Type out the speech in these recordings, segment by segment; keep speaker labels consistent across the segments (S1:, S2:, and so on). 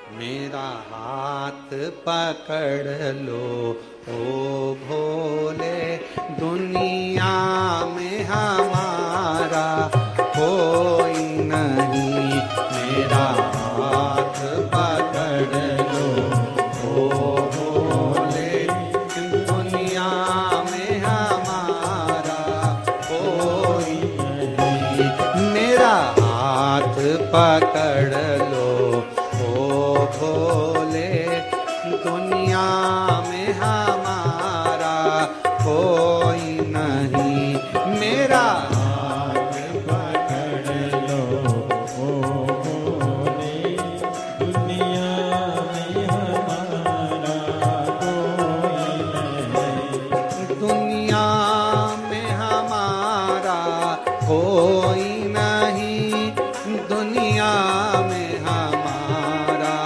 S1: मेरा हाथ पकड़ लो ओ भोले, दुनिया में हमारा कोई नहीं। मेरा हाथ पकड़ लो ओ भोले, दुनिया में हमारा कोई नहीं। मेरा हाथ पकड़ लो ओ भोले, दुनिया में हमारा कोई नहीं। मेरा हाथ पकड़ लो ओ भोले, दुनिया में हमारा कोई नहीं। दुनिया में हमारा कोई नहीं, दुनिया में हमारा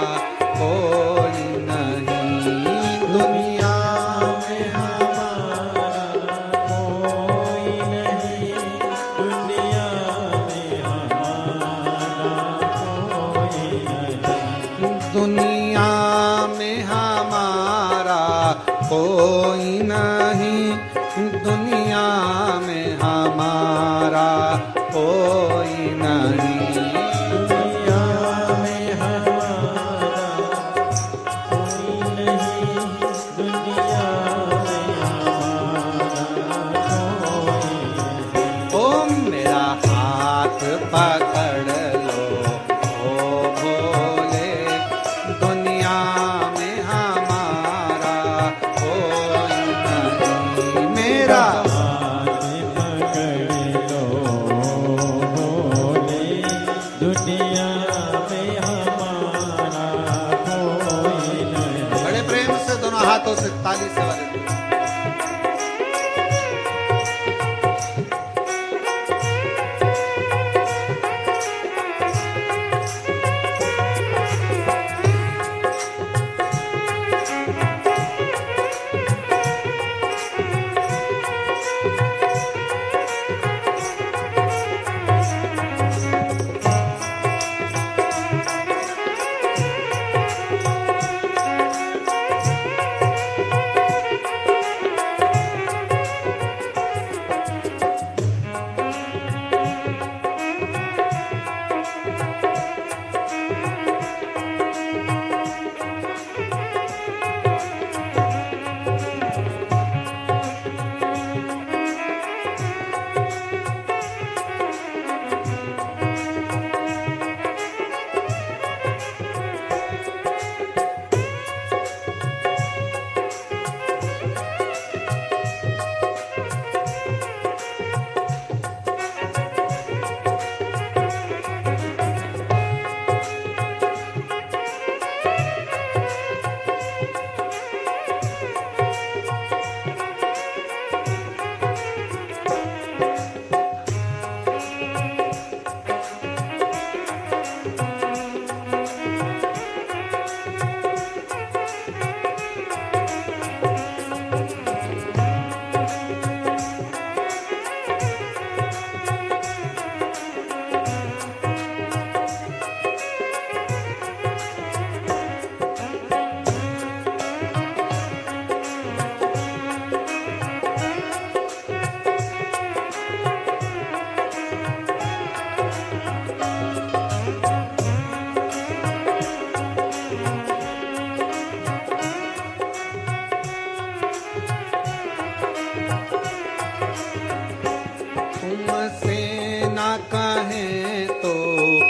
S1: कोई नहीं। दुनिया में हमारा कोई नहीं, दुनिया में हमारा कोई नहीं। दुनिया में हमारा कोई नहीं, दुनिया में हमारा कोई नहीं। दुनिया में हमारा कोई नहीं, दुनिया में हमारा कोई नहीं। ओ मेरा हाथ पकड़ लो ओ भोले, दुनिया में हमारा कोई नहीं। मेरा दुनिया में हमारा कोई नहीं। बड़े प्रेम से दोनों हाथों से ताली से बजाएं।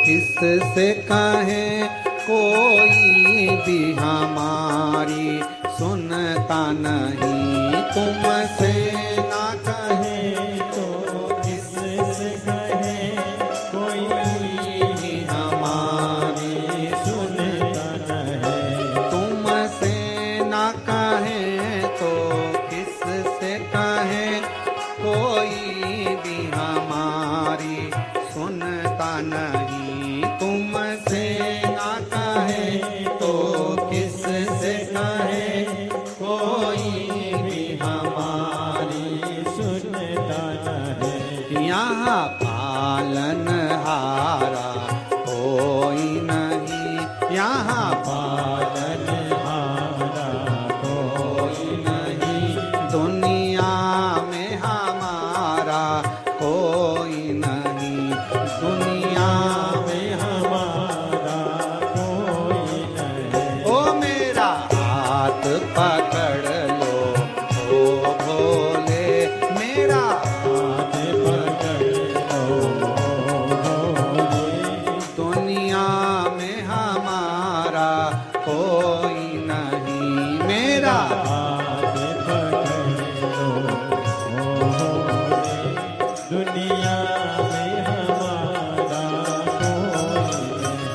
S1: किससे कहें, कोई भी हमारी सुनता नहीं। तुमसे ना कहें तो किससे कहें, कोई भी हमारी सुनता नहीं। तुमसे ना कहें तो किससे कहें, कोई भी हमारी सुनता नहीं। तुमसे ना कहे तो किससे कहे, कोई भी हमारी सुनता नहीं। यहाँ पालनहारा कोई नहीं, यहाँ पालनहारा कोई नहीं,
S2: दुनिया में हमारा कोई नहीं, दुनिया
S1: में हमारा कोई नहीं।
S2: ओ मेरा हाथ पकड़ लो ओ भोले, मेरा
S1: हाथ पकड़ लो भोले,
S2: दुनिया में हमारा कोई नहीं, मेरा
S1: हाथ पकड़ लो भोले, दुनिया में हमारा कोई नहीं।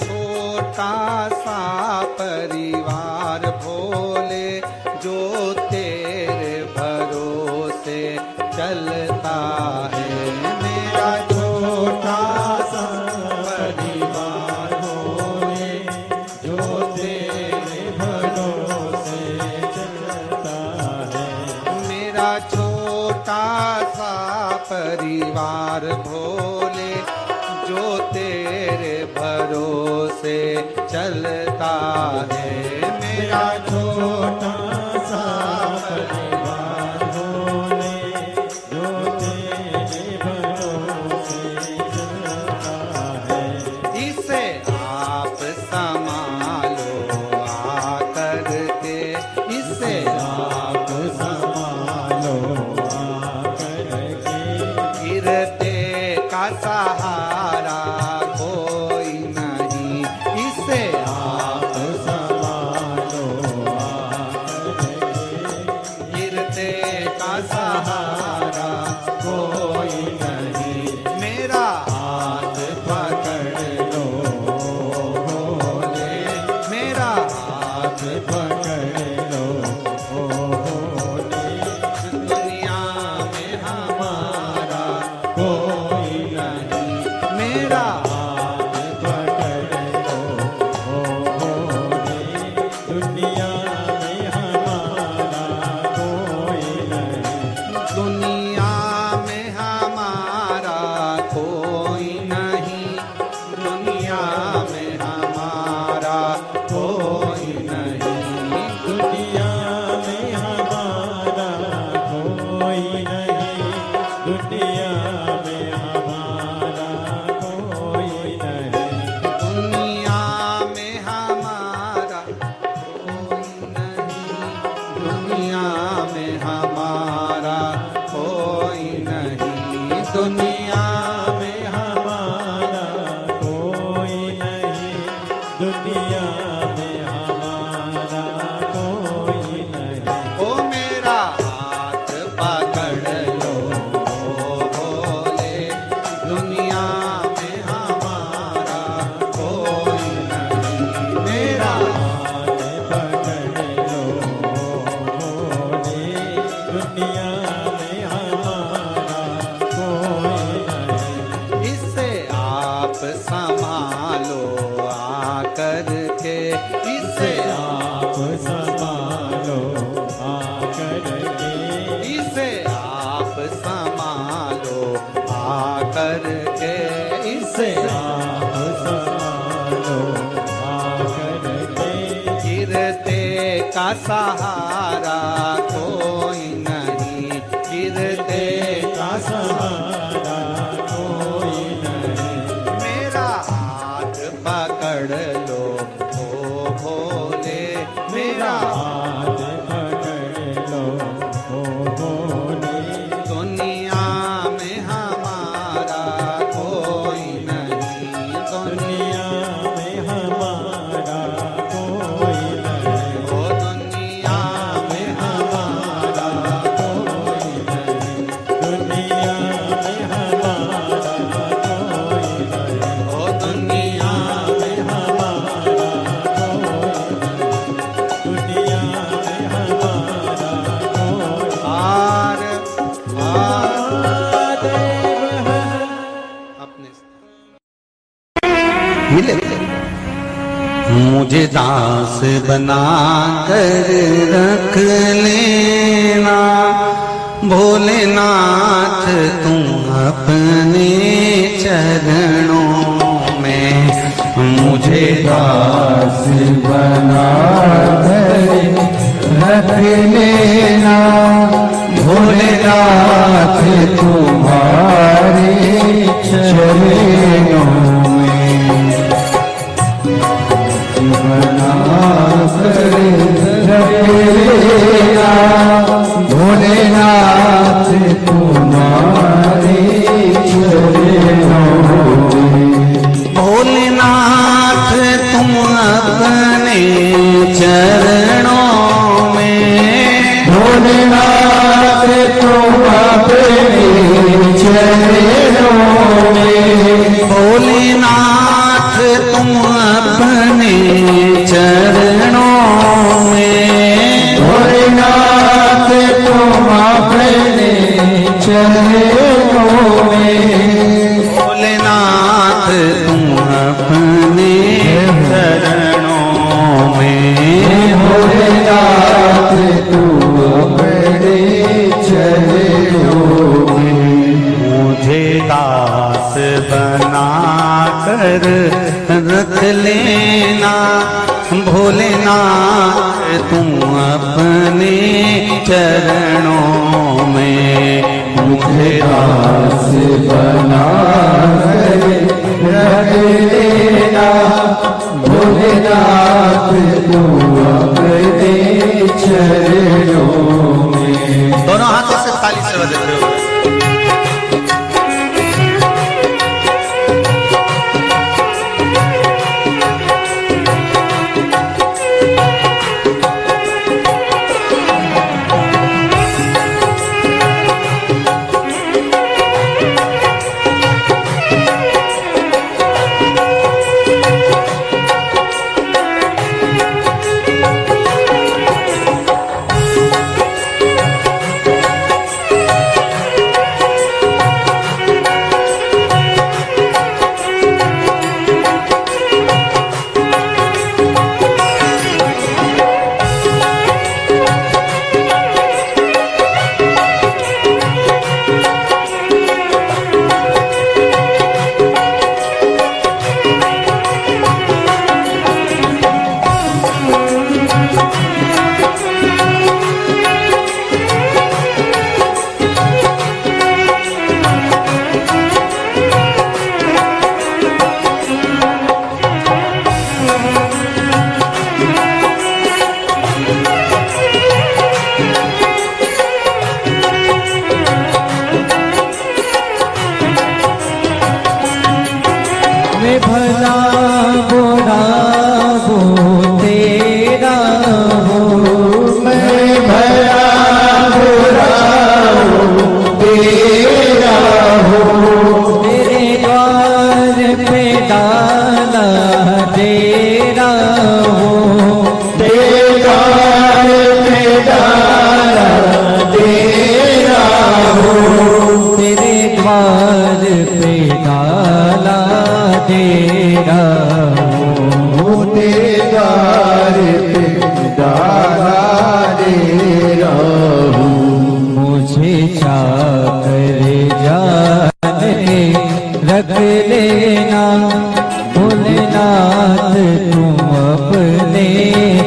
S2: छोटा सा परिवार भोले, जो तेरे भरोसे चलता है। मेरा
S1: छोटा सा परिवार भोले, जो तेरे भरोसे चलता है।
S2: मेरा छोटा सा परिवार भोले, जो तेरे भरोसे चलता है।
S1: मेरा छोटा सा परिवार भोले, जो तेरे भरोसे चलता है।
S2: इसे आप संभालो आकर के, इसे
S1: आप संभालो आकर के।
S2: गिरते का सहारा कोई नहीं, इसे
S1: आप दुनिया में हमारा कोई नहीं।
S2: ओ मेरा हाथ पकड़ लो भोले, दुनिया में हमारा कोई नहीं। मेरा
S1: हाथ पकड़ लो भोले, दुनिया में हमारा कोई नहीं।
S2: इसे आप संभालो आकर के, इसे
S1: आप संभालो आकर के,
S2: इसे आप संभालो आकर के, इसे
S1: आप संभालो आकर के।
S2: गिरते का सहारा कोई नहीं, गिरते
S1: का सहारा कोई नहीं।
S2: मेरा हाथ पकड़ लो ओ भोले, मेरा
S1: हाथ पकड़ लो ओ भोले,
S2: दुनिया में हमारा कोई नहीं,
S1: दुनिया में हमारा कोई नहीं।
S2: ओ दुनिया में
S1: हमारा कोई नहीं, दुनिया में हमारा कोई नहीं।
S2: ओ दुनिया
S1: में हमारा कोई नहीं, दुनिया में हमारा कोई
S2: आर
S1: महादेव है।
S2: अपने मुझे दास बना कर रख लेना भोलेनाथ, तुम अपने चरणों में मुझे दास बना कर रख लेना भोलेनाथ, तुम्हारे चरणों में बना कर रख लेना भोलेनाथ, तुम्हारे चरणों में। भोलेनाथ तुम अपने चरणों में, भोलेनाथ तुम अपने चरणों में, भोलेनाथ तुम अपने चरणों में, भोलेनाथ तुम अपने चरणों में, भोलेनाथ तुम अपने चरणों में, भोलेनाथ तुम अपने चरणों में। मुझे दास बना कर रख लेना भोलेनाथ, तुम अपने चरणों में मुझे दास बना कर रख लेना भोलेनाथ, तुम अपने चरणों में। दोनों हाथों से ताली से बजाते हुए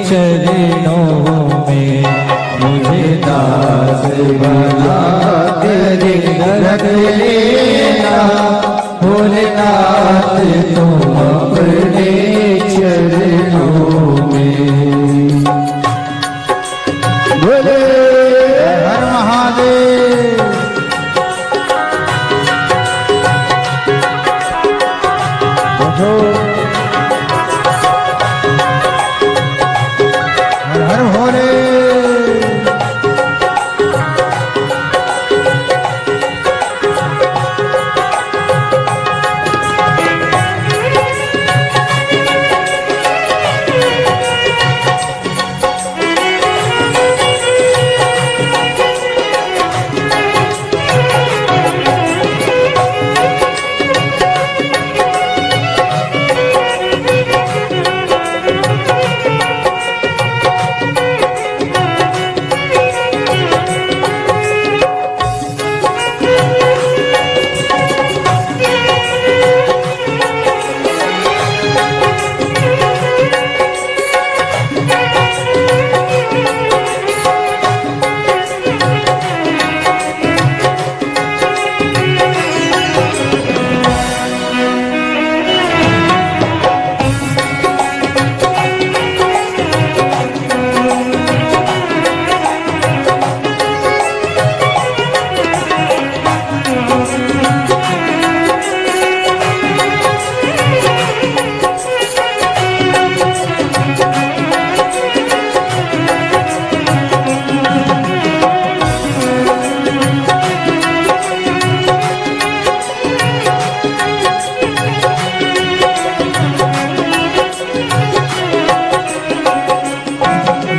S2: चरणों में मुझे दास बना कर रख लेना भोलेनाथ तुम अपने चरणों में। बोले हर महादेव। हर हर भोले।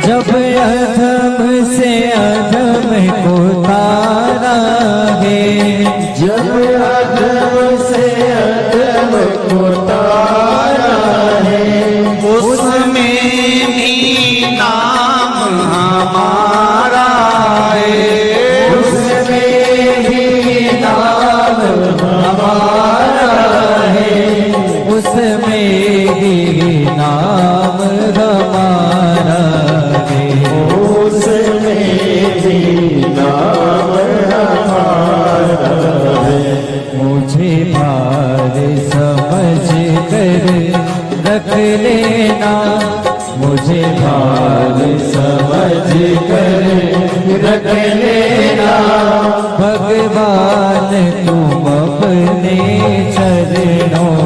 S2: जब अधम से अधम को तारा है, जब अधम से अधम को तारा है,
S1: उसमें भी नाम हमारा है,
S2: उसमें भी नाम हमारा है, उसमें भी नाम हमारा है, उसमें भी नाम हमारा है। मुझे भार समझ कर रख लेना, मुझे भार समझ कर रख लेना, भगवान तुम अपने चरणों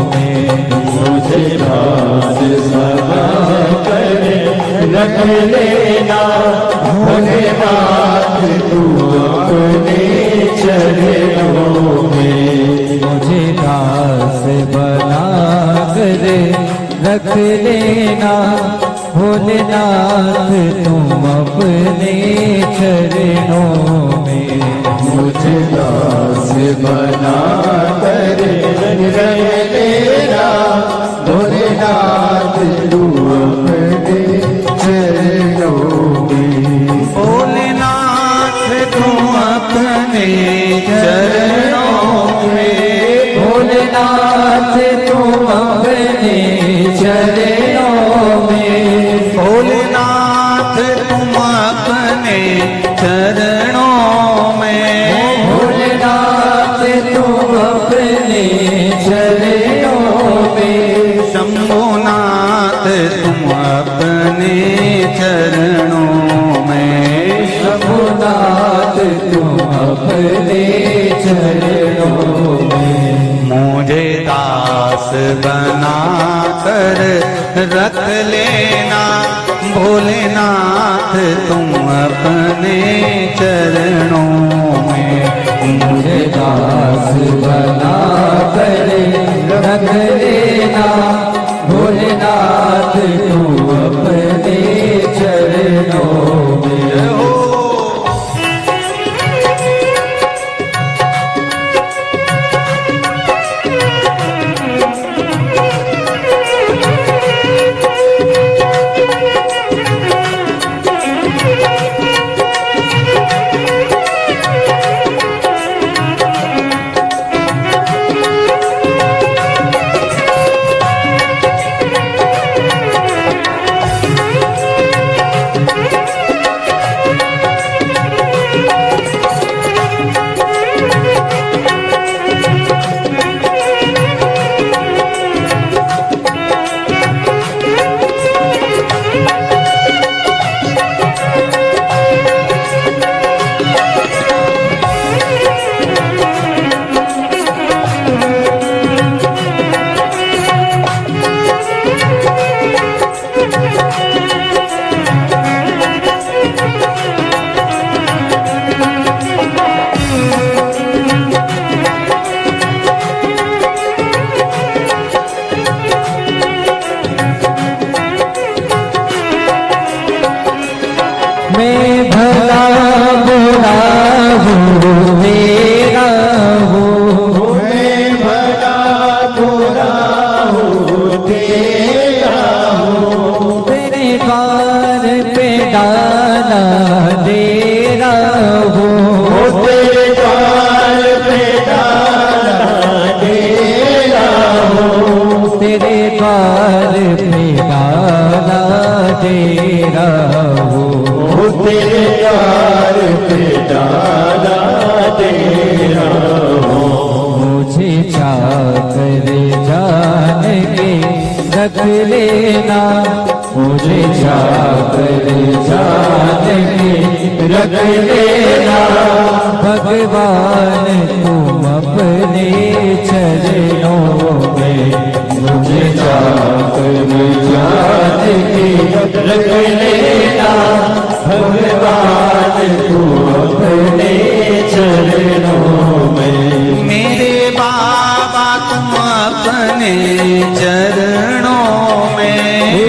S2: में, मुझे भार समझ कर रख लेना, भगवान तुम अपने चरणों में, मुझे दास बना कर रख लेना, भोलेनाथ तुम अपने चरणों में, मुझे दास बना कर रख लेना, भोलेनाथ तुम अपने चरणों में,
S1: भोलेनाथ तुम अपने चरणों में,
S2: भोलेनाथ तुम अपने चरणों में,
S1: भोलेनाथ तुम अपने चरणों में,
S2: भोलेनाथ तुम अपने चरणों में,
S1: शंभुनाथ तुम अपने चरणों में,
S2: शंभुनाथ तुम अपने चरणों में,
S1: मुझे दास बना कर रख लेना, भोलेनाथ तुम अपने चरणों में,
S2: मुझे दास बना कर रख लेना, भोलेनाथ तुम अपने चरणों में। मैं भला बुरा हूँ मेरा हूँ,
S1: मैं भला बुरा हूँ तेरा हूँ,
S2: तेरे द्वार पे डाला डेरा हूँ,
S1: तेरे द्वार पे डाला डेरा हूँ,
S2: तेरे द्वार पे डाला डेरा हूँ,
S1: तेरे द्वार पे डाला तेरा हूँ।
S2: मुझे चाकर जान के रख लेना, मुझे चाकर जान के रख लेना, भगवान तुम अपने चरणों में मुझे चाकर जान के रख लेना, भगवान तुम अपने चरणों में।
S1: मेरे बाबा तुम अपने चरणों में,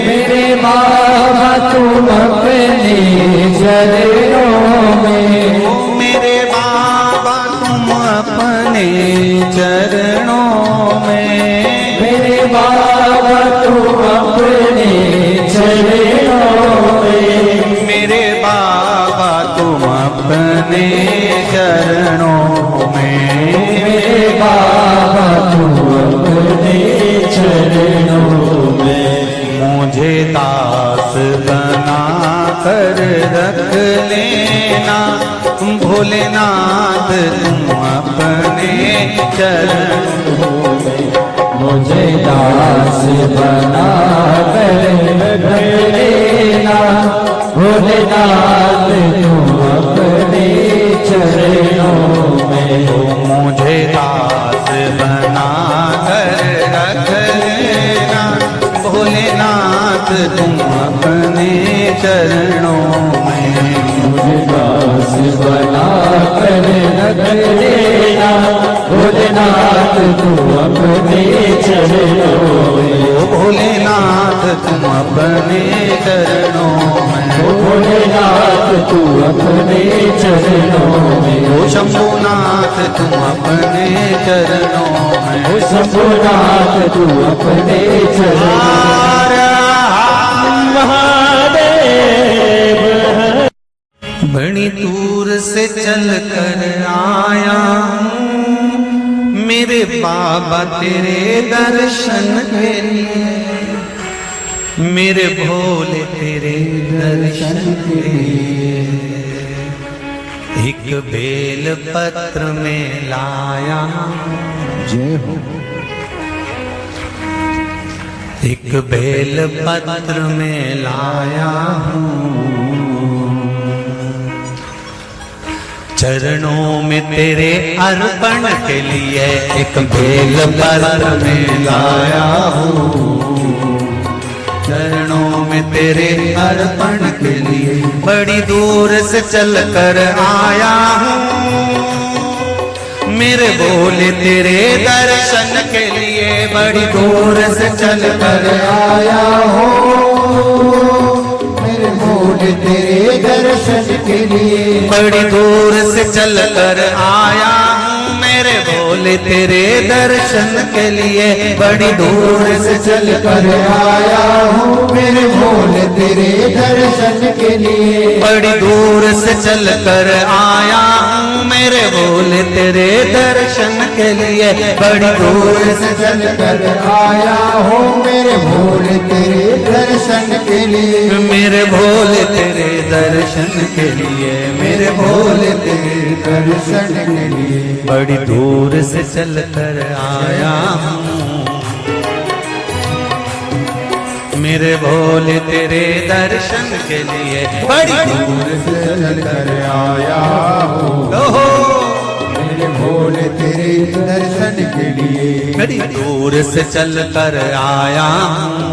S2: मेरे बाबा तुम अपने चरणों में,
S1: मेरे बाबा तुम अपने चरणों में,
S2: मेरे बाबा तुम अपने चरणों में,
S1: मेरे बाबा तुम अपने चरणों में,
S2: मेरे बाबा तुम अपने चरणों में।
S1: मुझे दास बना कर रख लेना, भोलेनाथ तुम अपने चरणों में,
S2: मुझे दास बना कर रख लेना, भोलेनाथ तुम अपने चरणों में।
S1: मुझे दास बना कर रख लेना, भोलेनाथ तुम अपने चरणों में,
S2: मुझे दास बना कर रख लेना, भोलेनाथ तुम अपने चरणों में।
S1: भोलेनाथ तुम अपने चरणों में,
S2: भोलेनाथ तुम अपने चरणों में।
S1: ओ शंभुनाथ तुम अपने चरणों में,
S2: ओ शंभुनाथ तू अपने चरणों
S1: हर महादेव। बड़ी दूर से चल कर आया हूँ मेरे बाबा तेरे दर्शन के लिए, मेरे भोले तेरे दर्शन के लिए। एक बेल पत्र में लाया
S2: जय हो।
S1: एक बेल पत्र में लाया हूँ, चरणों में तेरे अर्पण के लिए एक बेल पत्र में लाया हूँ, चरणों में तेरे अर्पण के लिए बड़ी दूर से चल कर आया हूँ, मेरे भोले तेरे दर्शन के लिए बड़ी दूर से चल कर आया हूँ,
S2: मेरे भोले तेरे दर्शन के लिए
S1: बड़ी दूर से चल कर आया हूँ, मेरे भोले तेरे दर्शन के लिए बड़ी दूर से चल कर
S2: आया हूँ, मेरे भोले तेरे दर्शन के लिए
S1: बड़ी दूर से चल कर आया हूँ, मेरे भोले तेरे दर्शन के लिए बड़ी दूर से
S2: चल कर आया हूँ, मेरे भोले तेरे दर्शन के लिए
S1: मेरे भोले तेरे दर्शन के लिए, मेरे भोले तेरे
S2: दर्शन के लिए
S1: बड़ी दूर से चल कर आया हूँ, मेरे भोले तेरे दर्शन के लिए बड़ी दूर
S2: से चल कर आया हूँ,
S1: ओहो
S2: मेरे भोले तेरे दर्शन के लिए
S1: बड़ी दूर से चल कर आया हूँ,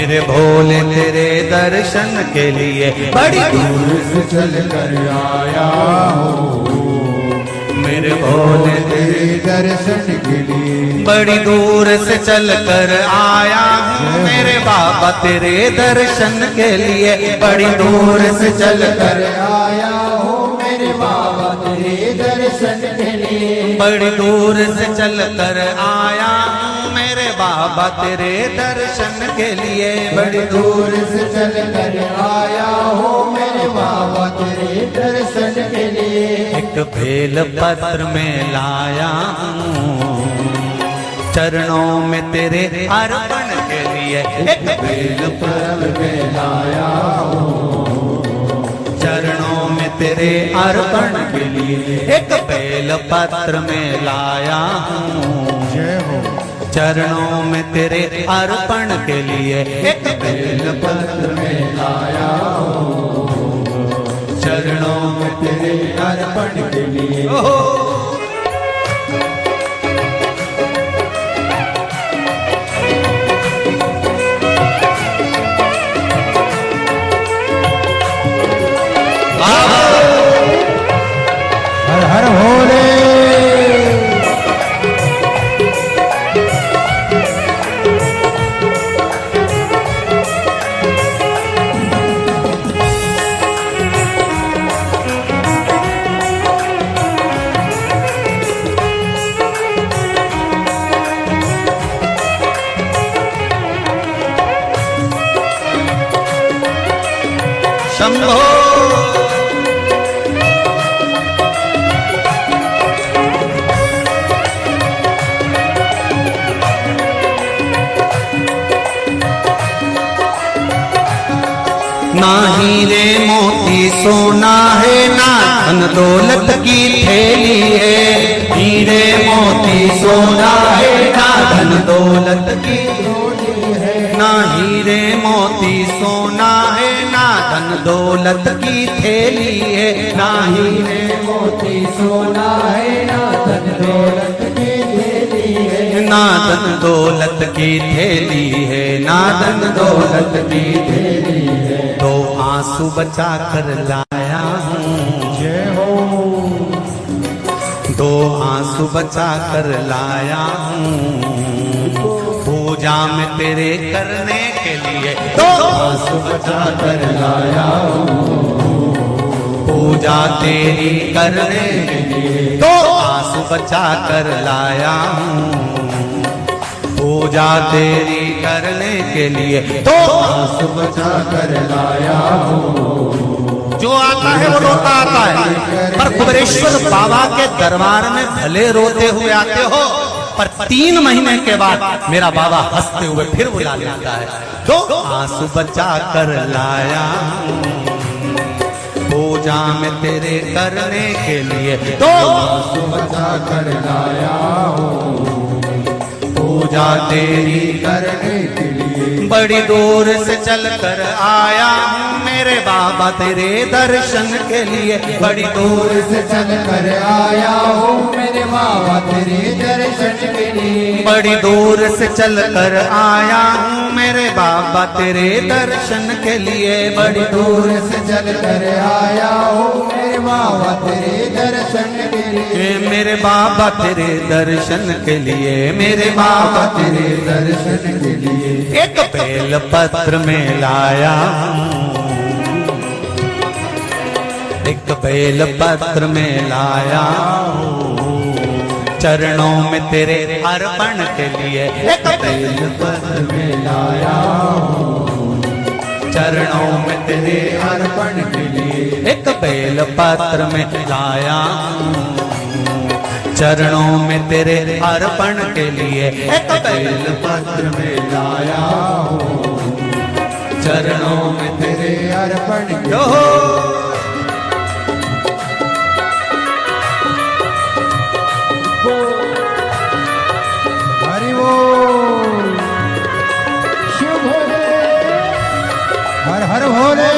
S1: मेरे भोले तेरे दर्शन के लिए बड़ी
S2: दूर से चल कर आया हूँ
S1: मेरे भोले
S2: तेरे दर्शन के लिए
S1: बड़ी दूर से चल कर आया हूँ मेरे बाबा तेरे दर्शन के लिए बड़ी दूर से चल कर
S2: आया हूँ मेरे बाबा तेरे दर्शन के लिए
S1: बड़ी दूर से चल कर आया हूँ मेरे बाबा तेरे दर्शन के लिए
S2: बड़ी दूर से चल कर आया हूँ मेरे बाबा तेरे दर्शन के लिए
S1: एक बेल पत्र में लाया हूँ चरणों में तेरे अर्पण के लिए एक बेल
S2: पत्र में लाया हूँ
S1: चरणों में तेरे अर्पण के लिए एक बेल पत्र में लाया हूँ
S2: जय हो
S1: चरणों में तेरे अर्पण के लिए एक बेल
S2: पत्र में लाया हूँ चरणों में तेरे अर्पण के लिए हर हर भोले
S1: शंभो ना हीरे मोती सोना है ना धन दौलत की थैली है हीरे मोती सोना है ना धन दौलत की ना हीरे मोती सोना है ना धन दौलत की थैली है ना हीरे
S2: मोती सोना है ना धन दौलत की थैली है
S1: ना धन दौलत की थैली है ना धन दौलत की
S2: थैली है
S1: तो आंसू बचा कर लाया हूँ
S2: जय हो
S1: दो आंसू बचा कर लाया हूँ पूजा में तेरे करने के लिए दो
S2: आंसू बचा कर लाया हूँ
S1: पूजा तेरी करने के लिए दो आंसू बचा कर लाया हूँ पूजा तेरी करने के लिए दो
S2: आंसू बचा कर लाया हूँ
S1: जो आता है वो रोता आता है पर कुबेरेश्वर बाबा के दरबार में भले रोते हुए आते हो पर 3 महीने के बाद मेरा बाबा हंसते हुए फिर बुला लेता है दो आंसू बचा कर लाया पूजा में तेरे करने के लिए दो
S2: आंसू बचा कर लाया हूँ
S1: पूजा तेरी
S2: करने के लिए
S1: बड़ी दूर से चल कर आया हूँ मेरे बाबा तेरे दर्शन के लिए बड़ी दूर
S2: से चल कर आया हूँ मेरे बाबा तेरे दर्शन के लिए
S1: बड़ी दूर से चल कर आया हूँ मेरे बाबा तेरे दर्शन के लिए बड़ी
S2: दूर से चल कर आया हूँ मेरे बाबा तेरे दर्शन के लिए
S1: मेरे बाबा तेरे दर्शन के लिए मेरे बाबा
S2: तेरे दर्शन के लिए
S1: एक बेल पत्र में लाया एक बेल पत्र में लाया चरणों में तेरे अर्पण के लिए एक बेल
S2: पत्र में लाया
S1: चरणों में तेरे
S2: अर्पण के लिए
S1: एक बेल पत्र में लाया चरणों में तेरे अर्पण के लिए एक बेल
S2: पत्र में लाया हूँ चरणों में तेरे अर्पण के
S1: जो
S2: हरि बोल शिव भोले हर हर भोले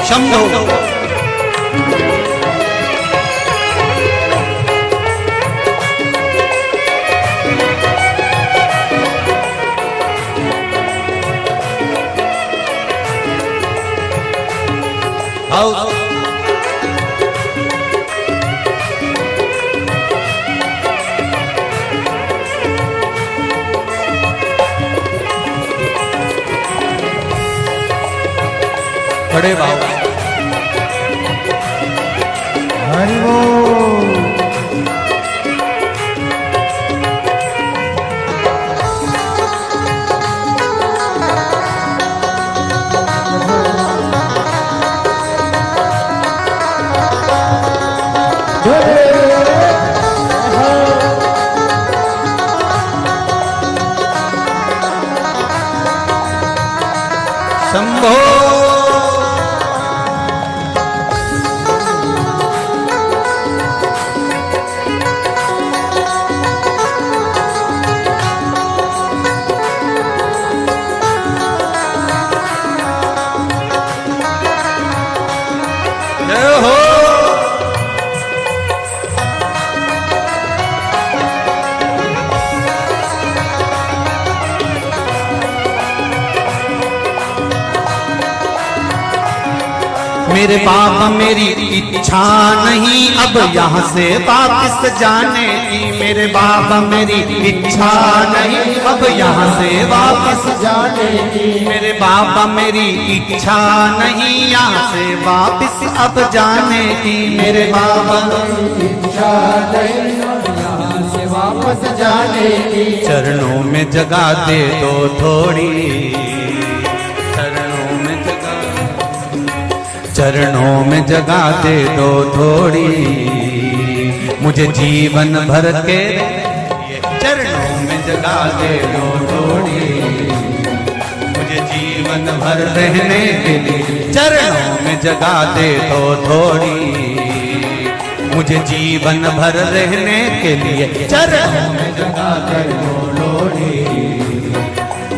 S1: शंभो। आओ बड़े भाव
S2: हरि बोल।
S1: शंभो। जय हो। मेरे बाबा मेरी इच्छा नहीं अब यहाँ से वापस जाने की। मेरे बाबा मेरी इच्छा नहीं अब यहाँ से वापस
S2: जाने की।
S1: मेरे बाबा मेरी इच्छा नहीं यहाँ से वापस अब जाने की। मेरे बाबा
S2: इच्छा नहीं यहाँ से वापस जाने की।
S1: चरणों में जगह दे दो थोड़ी, चरणों में जगह, चरणों में जगह दे दो थोड़ी, मुझे जीवन भर के चरणों में जगह दे दो थोड़ी, मुझे जीवन भर रहने के लिए चरणों में जगह दे दो थोड़ी, मुझे जीवन भर रहने के लिए चरणों में जगह दे दो थोड़ी,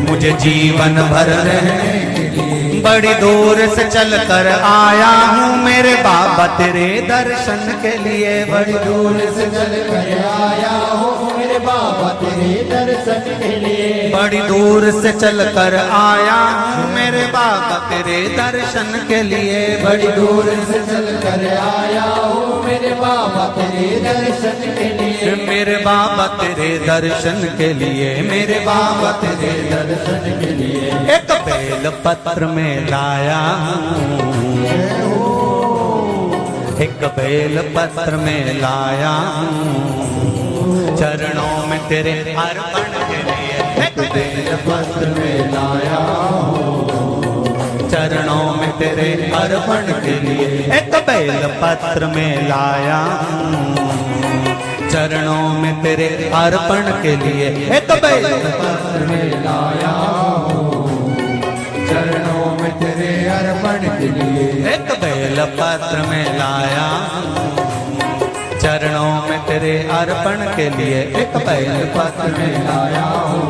S1: मुझे जीवन भर रहने के लिए। बड़ी दूर से चल कर आया हूँ मेरे बाबा तेरे दर्शन के लिए। बड़ी दूर से चल कर
S2: आया हूँ मेरे बाबा तेरे दर्शन के लिए।
S1: बड़ी दूर से चल कर आया हूँ मेरे बाबा तेरे दर्शन के लिए।
S2: बड़ी दूर से चल कर आया हूँ मेरे बाबा तेरे दर्शन के लिए।
S1: मेरे बाबा तेरे दर्शन के लिए, मेरे बाबा तेरे
S2: दर्शन के लिए।
S1: एक बेल पत्र में लाया हूँ, एक बेल पत्र में लाया हूँ, चरणों में तेरे अर्पण के लिए। एक बेल
S2: पत्र में लाया हूँ,
S1: चरणों में तेरे अर्पण के लिए। एक बेल पत्र में लाया हूँ, चरणों में तेरे अर्पण के लिए। एक बेल
S2: पत्र में लाया हूँ, चरणों में तेरे अर्पण के लिए।
S1: एक बेल पत्र में लाया हूँ, चरणों में तेरे अर्पण के लिए। एक बेल पत्र में
S2: लाया हूँ,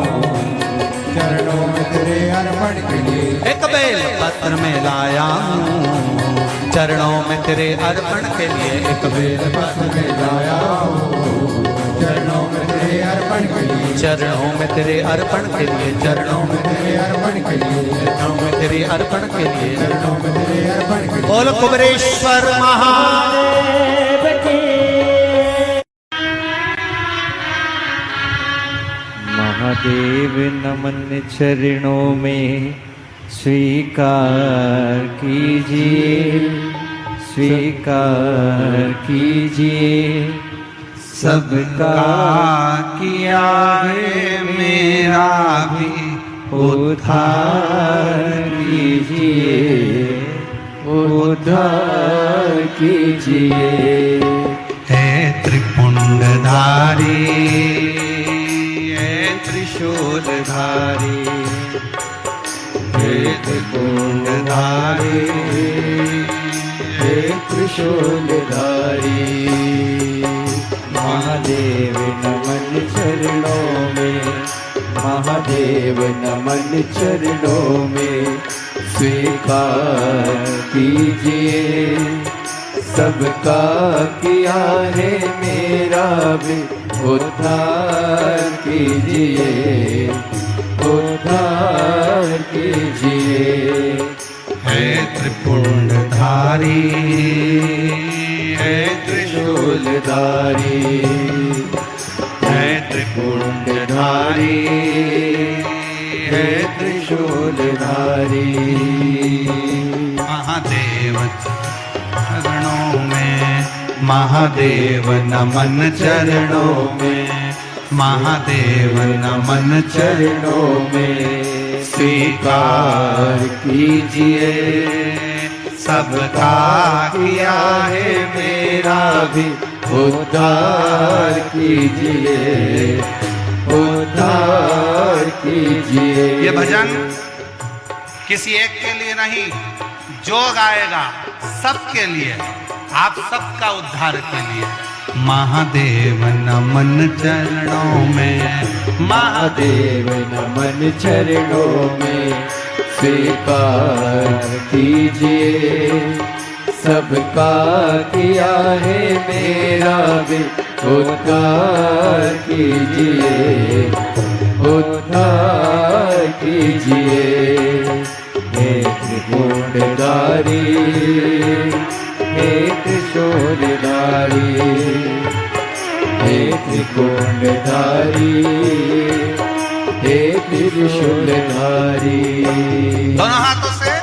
S2: चरणों में तेरे अर्पण के लिए।
S1: एक बेल पत्र में लाया हूँ, चरणों में तेरे अर्पण के लिए। एक बेल
S2: पत्र में लाया हूँ, चरणों में तेरे अर्पण के लिए।
S1: चरणों में तेरे अर्पण के लिए,
S2: चरणों में तेरे अर्पण के लिए।
S1: चरणों में तेरे अर्पण के लिए।
S2: चरणों में तेरे अर्पण के लिए।
S1: बोल कुबेरेश्वर महादेव की।
S3: महादेव नमन चरणों में स्वीकार कीजिए, स्वीकार कीजिए। सबका
S1: किया है मेरा भी
S3: उद्धार कीजिए, उद्धार कीजिए।
S1: है त्रिपुंडधारी, है
S3: त्रिशूलधारी,
S1: हे त्रिपुंडधारी,
S3: हे त्रिशूलधारी। महादेव नमन चरणों में, महादेव नमन चरणों में, स्वीकार कीजिए। सबका किया है मेरा भी उद्धार कीजिए, उद्धार कीजिए।
S1: है त्रिपुंडधारी, है
S3: त्रिशूलधारी,
S1: है त्रिपुंडधारी,
S3: है त्रिशूलधारी।
S1: महादेव चरणों में, महादेव नमन चरणों में, महादेव नमन
S3: चरणों में स्वीकार कीजिए।
S1: सबका किया है
S3: मेरा भी उद्धार कीजिए, उद्धार कीजिए।
S1: ये भजन किसी एक के लिए नहीं, जो गाएगा सबके लिए, आप सबका उद्धार के लिए। महादेव नमन चरणों में,
S3: महादेव नमन चरणों में स्वीकार कीजिए। सबका किया है मेरा भी उद्धार कीजिए, उद्धार कीजिए। हे त्रिपुंडधारी, हे त्रिशूलधारी, हे त्रिपुंडधारी, हे त्रिशूलधारी।
S1: दोनों हाथों से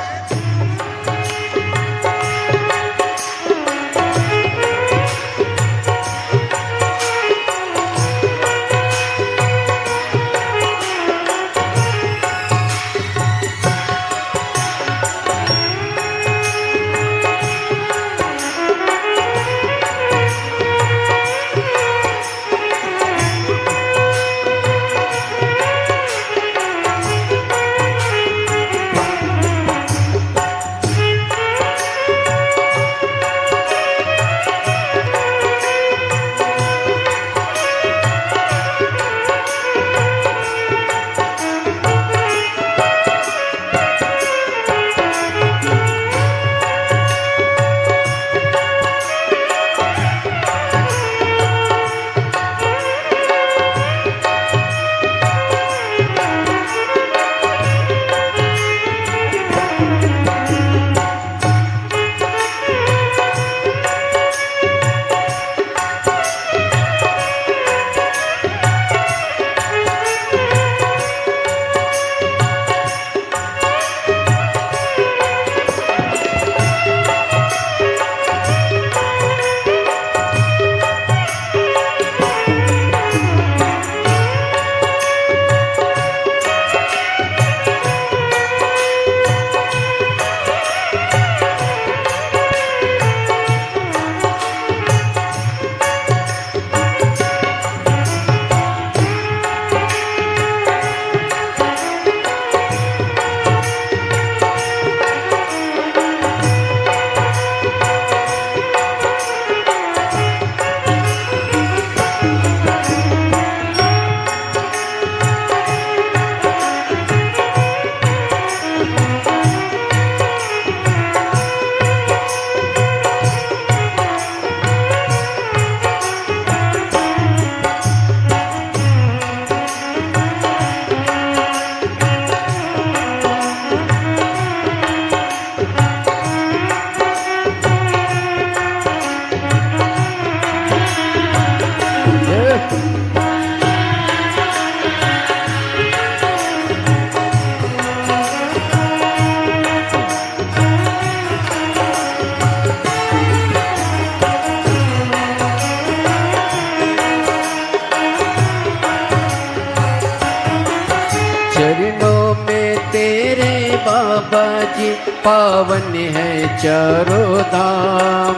S3: बाबा जी पावन है चारों धाम।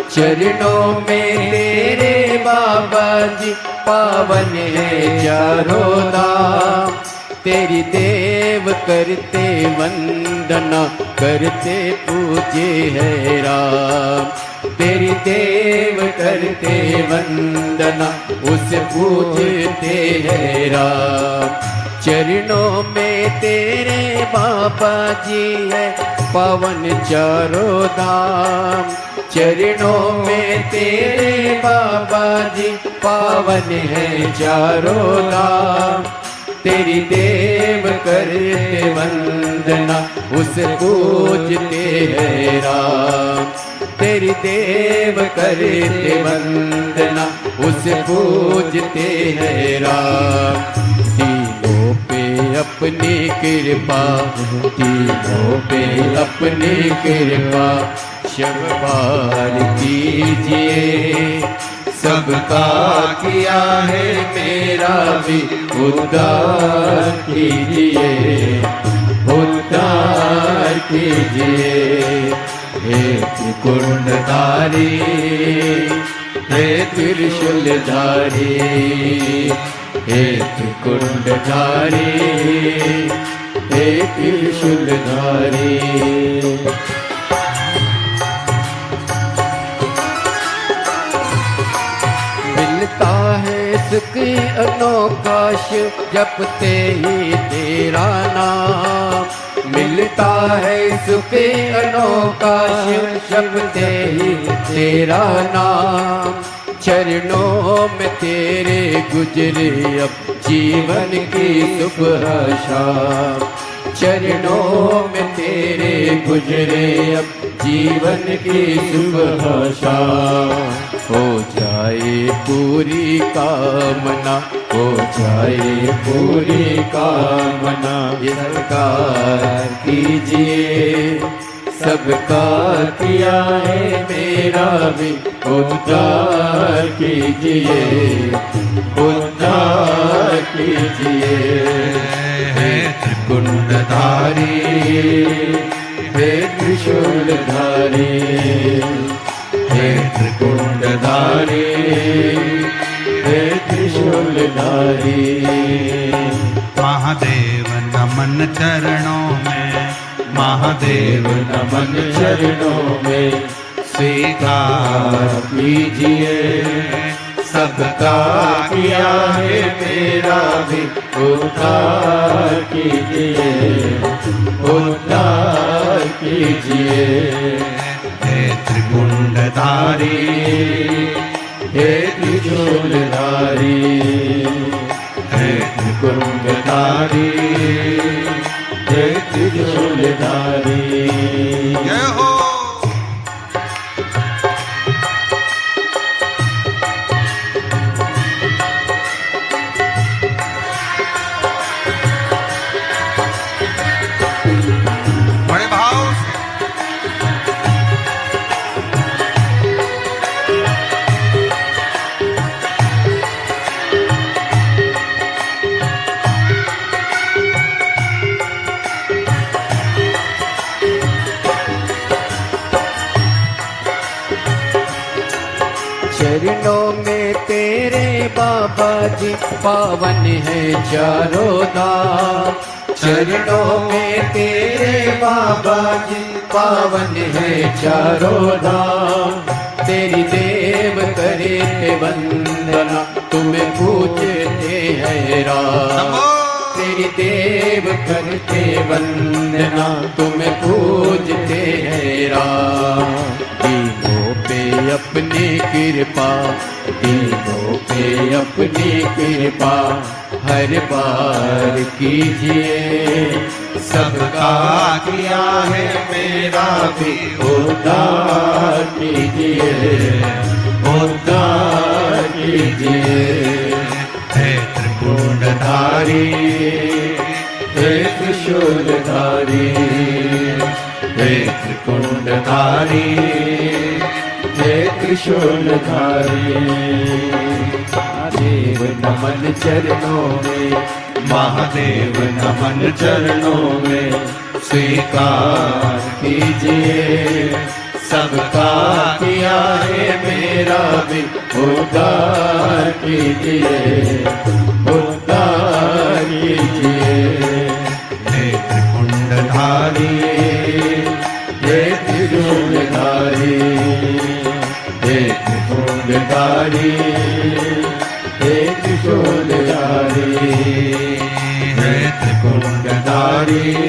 S3: चरणों में तेरे बाबा जी पावन है चारों धाम। तेरी देव करते वंदना करते पूजे है राम। तेरी देव करते वंदना उसे पूजते है राम। चरणों में तेरे बाबा जी है पावन चारों धाम। चरणों में तेरे बाबा जी पावन है चारों धाम। तेरी देव करते वंदना उसे पूजते हैं राम। तेरी देव करते वंदना उसे पूजते हैं राम। तीनों पे अपनी कृपा, तीनों पे अपनी कृपा शब्बार कीजिए। सबका किया है मेरा भी उद्धार कीजिए, उद्धार कीजिए। हे त्रिकुंडधारी, हे त्रिशूलधारी, हे त्रिकुंडधारी, हे त्रिशूलधारी। मिलता है सुख अनोखा जपते ही तेरा नाम। मिलता है सुख अनोखा जपते ही तेरा नाम। चरणों में तेरे गुजरे अब जीवन की सुबह शाम। चरणों में तेरे गुजरे अब जीवन की सुबह शाम। हो जाए पूरी कामना, हो जाए पूरी कामना। सरकार कीजिए, सबका किया है मेरा भी उद्धार कीजिए, उद्धार कीजिए। हे त्रिकुंडधारी, हे त्रिशूलधारी, हे त्रिकुंडधारी, हे त्रिशूलधारी।
S1: महादेव नमन चरणों में, महादेव
S3: नमन चरणों में स्वीकार कीजिए। सबका किया है मेरा भी उद्धार कीजिए, उद्धार कीजिए।
S1: हे त्रिकुंडधारी,
S3: हे त्रिशूलधारी,
S1: हे
S3: त्रिकुंडधारी, हे त्रिशूलधारी।
S1: जय हो। बड़े भाव से
S3: चरणों में तेरे बाबा जी पावन है चारों धाम। चरणों में तेरे बाबा जी पावन है चारों धाम। तेरी देव करे वंदना तुम्हें पूजते हैं राम। तेरी देव करते वंदना तुम्हें पूजते हैं राम। तीनों पे अपनी कृपा, तीनों पे अपनी कृपा हर बार कीजिए। सबका किया है मेरा भी उद्धार कीजिए, उद्धार कीजिए।
S1: हे त्रिकुंडधारी,
S3: हे त्रिशूलधारी, हे त्रिकुंडधारी, हे त्रिशूलधारी। महादेव नमन चरणों में,
S1: महादेव नमन चरणों में
S3: स्वीकार कीजिए। सबका किया है मेरा भी उद्धार कीजिए, उद्धार कीजिए।
S1: हे त्रिकुंडधारी,
S3: हे त्रिशूलधारी, हे त्रिशूलधारी, हे त्रिशूलधारी।
S1: हे
S3: कीजिए